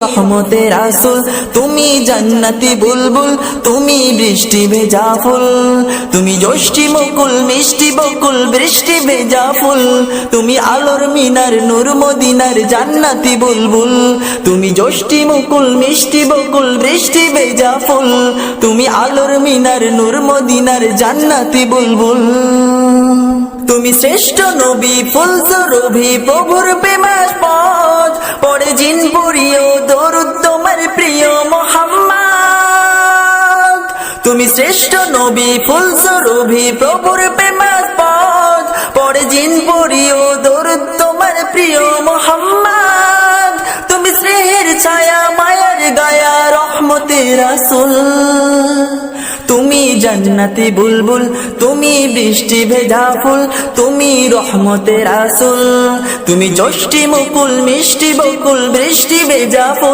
রহমতের রাসূল তুমি জান্নাতি বুলবুল, তুমি বৃষ্টি ভেজা ফুল, তুমি যষ্টি মুকুল মিষ্টি বকুল বৃষ্টি ভেজা ফুল, তুমি আলোর মিনার নূর মদিনার জান্নাতি বুলবুল, তুমি যষ্টি মুকুল মিষ্টি বকুল বৃষ্টি ভেজা ফুল, তুমি আলোর মিনার নূর মদিনার জান্নাতি বুলবুল। তুমি শ্রেষ্ঠ নবী ফুল সুরভি প্রভুর প্রেমাস পথ, পড়ে জিন পুরিও দরুদ তোমার প্রিয় মুহাম্মদ। তুমি শ্রেষ্ঠ নবী ফুল সুরভি প্রভুর প্রেমাস পথ, পড়ে জিন পুরিও দরুদ তোমার প্রিয় মুহাম্মদ। তুমি স্নেহের ছায়া মায়ার গায়া রহমতের রাসূল, তুমি জান্নাতি বুলবুল, তুমি বৃষ্টি ভেজা ফুল, তুমি রহমতের রাসূল, তুমি যষ্টি মুকুল মিষ্টি বকুল বৃষ্টি ভেজা ফুল।